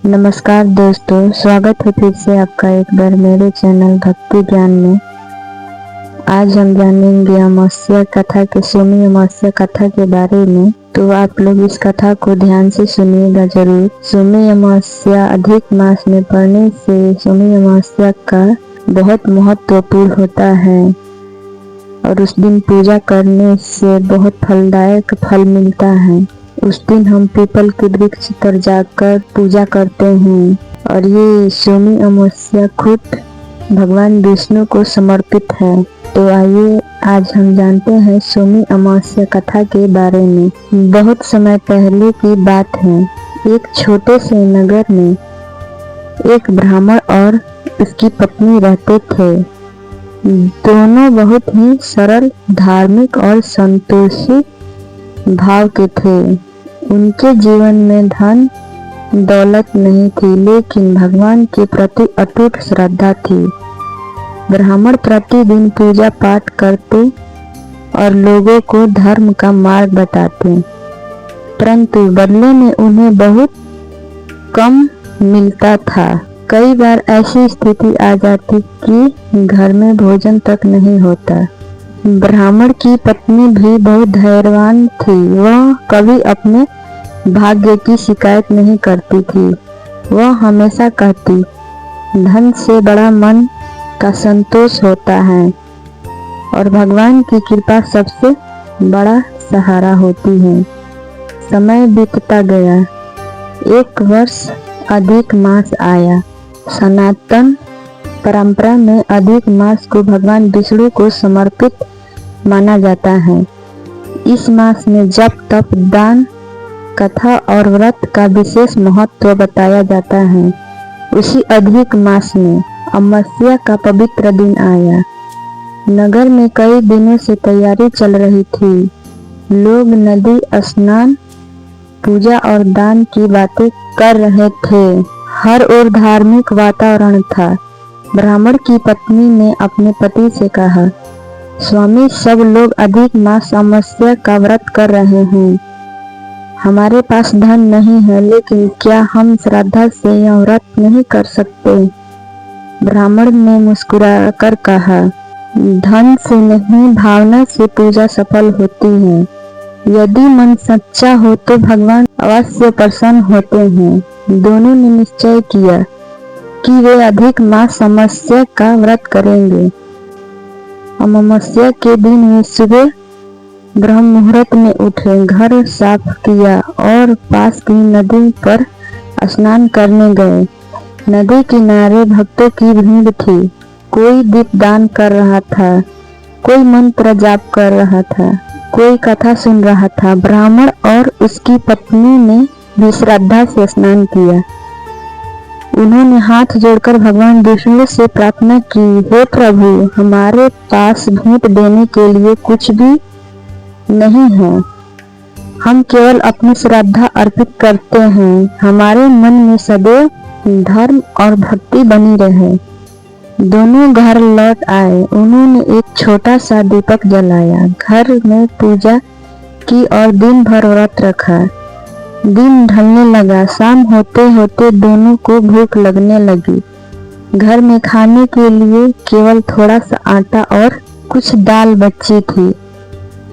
नमस्कार दोस्तों, स्वागत है फिर से आपका एक बार मेरे चैनल भक्ति ज्ञान में। आज हम जानेंगे अमावस्या कथा के सोमी अमावस्या कथा के बारे में। तो आप लोग इस कथा को ध्यान से सुनिएगा जरूर। सोमी अमावस्या अधिक मास में पड़ने से सोमी अमावस्या का बहुत महत्वपूर्ण होता है और उस दिन पूजा करने से बहुत फलदायक फल मिलता है। उस दिन हम पीपल के वृक्ष पर जाकर पूजा करते हैं और ये सोमी अमावस्या खुद भगवान विष्णु को समर्पित है। तो आइए आज हम जानते हैं सोमी अमावस्या कथा के बारे में। बहुत समय पहले की बात है। एक छोटे से नगर में एक ब्राह्मण और उसकी पत्नी रहते थे। दोनों बहुत ही सरल, धार्मिक और संतोषी भाव के थे। उनके जीवन में धन दौलत नहीं थी, लेकिन भगवान के प्रति अटूट श्रद्धा थी। ब्राह्मण प्रतिदिन पूजा पाठ करते और लोगों को धर्म का मार्ग बताते, परंतु बदले में उन्हें बहुत कम मिलता था। कई बार ऐसी स्थिति आ जाती कि घर में भोजन तक नहीं होता। ब्राह्मण की पत्नी भी बहुत धैर्यवान थी। वह कभी अपने भाग्य की शिकायत नहीं करती थी। वह हमेशा कहती, धन से बड़ा मन का संतोष होता है और भगवान की कृपा सबसे बड़ा सहारा होती है। समय बीतता गया। एक वर्ष अधिक मास आया। सनातन परंपरा में अधिक मास को भगवान विष्णु को समर्पित माना जाता है। इस मास में जप, तप, दान, कथा और व्रत का विशेष महत्व बताया जाता है। उसी अधिक मास में अमावस्या का पवित्र दिन आया। नगर में कई दिनों से तैयारी चल रही थी। लोग नदी स्नान, पूजा और दान की बातें कर रहे थे। हर ओर धार्मिक वातावरण था। ब्राह्मण की पत्नी ने अपने पति से कहा, स्वामी, सब लोग अधिक मास अमावस्या का व्रत कर रहे हैं। हमारे पास धन नहीं है, लेकिन क्या हम श्रद्धा से यह व्रत नहीं कर सकते? ब्राह्मण ने मुस्कुराकर कहा, धन से नहीं, भावना से पूजा सफल होती है। यदि मन सच्चा हो तो भगवान अवश्य प्रसन्न होते हैं। दोनों ने निश्चय किया कि वे अधिक मास अमावस्या का व्रत करेंगे। अमावस्या के दिन वे सुबह ब्रह्म मुहूर्त में उठे, घर साफ किया और पास की नदी पर स्नान करने गए। नदी किनारे भक्तों की भीड़ थी। कोई दीपदान कर रहा था, कोई मंत्र जाप कर रहा था, कोई कथा सुन रहा था। ब्राह्मण और उसकी पत्नी ने भी श्रद्धा से स्नान किया। उन्होंने हाथ जोड़कर भगवान विष्णु से प्रार्थना की, हे प्रभु, हमारे पास भेंट देने के लिए कुछ भी नहीं है। हम केवल अपनी श्रद्धा अर्पित करते हैं। हमारे मन में सदैव धर्म और भक्ति बनी रहे। दोनों घर लौट आए। उन्होंने एक छोटा सा दीपक जलाया, घर में पूजा की और दिन भर व्रत रखा। दिन ढलने लगा। शाम होते होते दोनों को भूख लगने लगी। घर में खाने के लिए केवल थोड़ा सा आटा और कुछ दाल बची थी।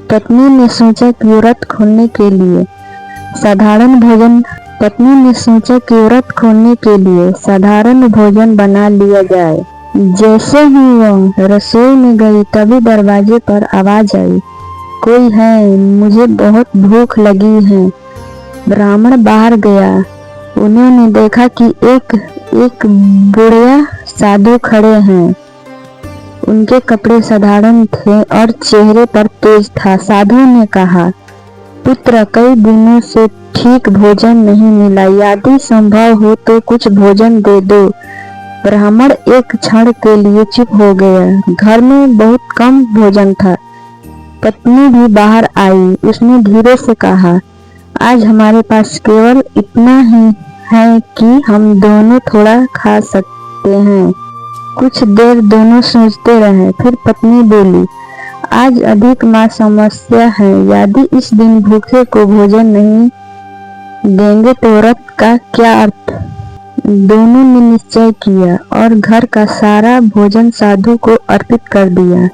पत्नी ने सोचा कि व्रत खोलने के लिए साधारण भोजन बना लिया जाए। जैसे ही वह रसोई में गई, तभी दरवाजे पर आवाज आई, कोई है, मुझे बहुत भूख लगी है। ब्राह्मण बाहर गया। उन्होंने देखा कि एक बुढ़िया साधु खड़े हैं। उनके कपड़े साधारण थे और चेहरे पर तेज था। साधु ने कहा, पुत्र, कई दिनों से ठीक भोजन नहीं मिला। यदि संभव हो तो कुछ भोजन दे दो। ब्राह्मण एक क्षण के लिए चुप हो गया। घर में बहुत कम भोजन था। पत्नी भी बाहर आई। उसने धीरे से कहा, आज हमारे पास केवल इतना ही है कि हम दोनों थोड़ा खा सकते हैं। कुछ देर दोनों सोचते रहे। फिर पत्नी बोली, आज अधिक मास अमावस्या है। यदि इस दिन भूखे को भोजन नहीं देंगे तो व्रत का क्या अर्थ? दोनों ने निश्चय किया और घर का सारा भोजन साधु को अर्पित कर दिया।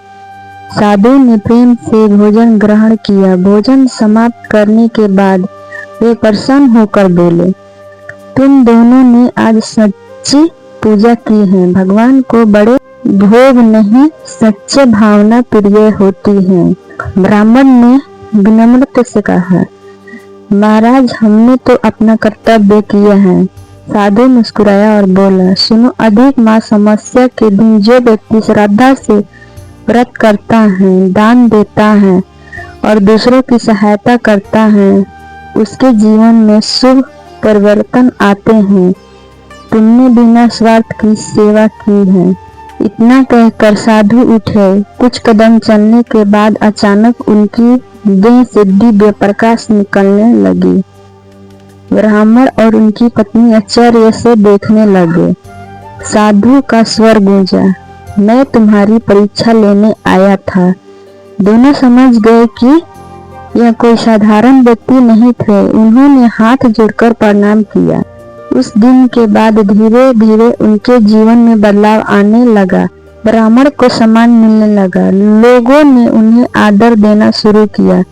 साधु ने प्रेम से भोजन ग्रहण किया। भोजन समाप्त करने के बाद वे प्रसन्न होकर बोले, तुम दोनों ने आज सच्ची पूजा की है। भगवान को बड़े भोग नहीं, सच्चे भावना प्रिय होती है। ब्राह्मण ने विनम्रता से कहा, महाराज, हमने तो अपना कर्तव्य किया है। साधु मुस्कुराया और बोला, सुनो, अधिक मास अमावस्या के दिन जो व्यक्ति श्रद्धा से व्रत करता है, दान देता है और दूसरों की सहायता करता है, उसके जीवन में शुभ परिवर्तन आते हैं। तुमने बिना स्वार्थ की सेवा की है। इतना कहकर साधु उठे। कुछ कदम चलने के बाद अचानक उनकी देह से दिव्य प्रकाश निकलने लगी। ब्राह्मण और उनकी पत्नी आश्चर्य से देखने लगे। साधु का स्वर गूंजा, मैं तुम्हारी परीक्षा लेने आया था। दोनों समझ गए कि यह कोई साधारण व्यक्ति नहीं थे। उन्होंने हाथ जोड़कर प्रणाम किया। उस दिन के बाद धीरे धीरे उनके जीवन में बदलाव आने लगा। ब्राह्मण को सम्मान मिलने लगा। लोगों ने उन्हें आदर देना शुरू किया।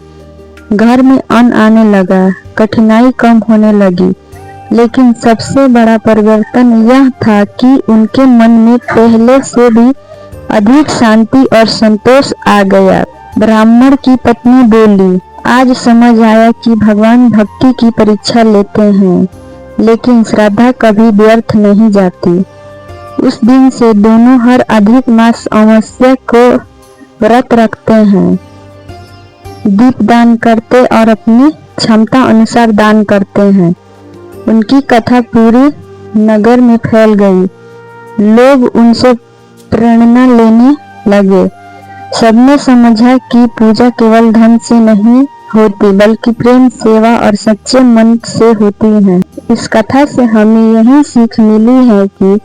घर में अन्न आने लगा। कठिनाई कम होने लगी। लेकिन सबसे बड़ा परिवर्तन यह था कि उनके मन में पहले से भी अधिक शांति और संतोष आ गया। ब्राह्मण की पत्नी बोली, आज समझ आया कि भगवान भक्ति की परीक्षा लेते हैं, लेकिन श्रद्धा कभी व्यर्थ नहीं जाती। उस दिन से दोनों हर अधिक मास अमावस्या को व्रत रखते हैं, दीप दान करते और अपनी क्षमता अनुसार दान करते हैं। उनकी कथा पूरी नगर में फैल गई। लोग उनसे प्रेरणा लेने लगे। सबने समझा कि पूजा केवल धन से नहीं होती, बल्कि प्रेम, सेवा और सच्चे मन से होती है। इस कथा से हमें यही सीख मिली है कि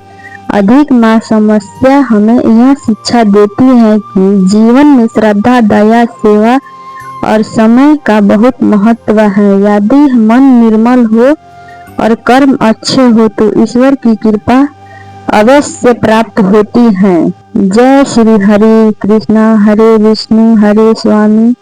अधिक मास अमावस्या हमें यह शिक्षा देती है कि जीवन में श्रद्धा, दया, सेवा और समय का बहुत महत्व है। यदि मन निर्मल हो और कर्म अच्छे हो तो ईश्वर की कृपा अवश्य प्राप्त होती है। जय श्री हरे कृष्णा, हरे विष्णु, हरे स्वामी।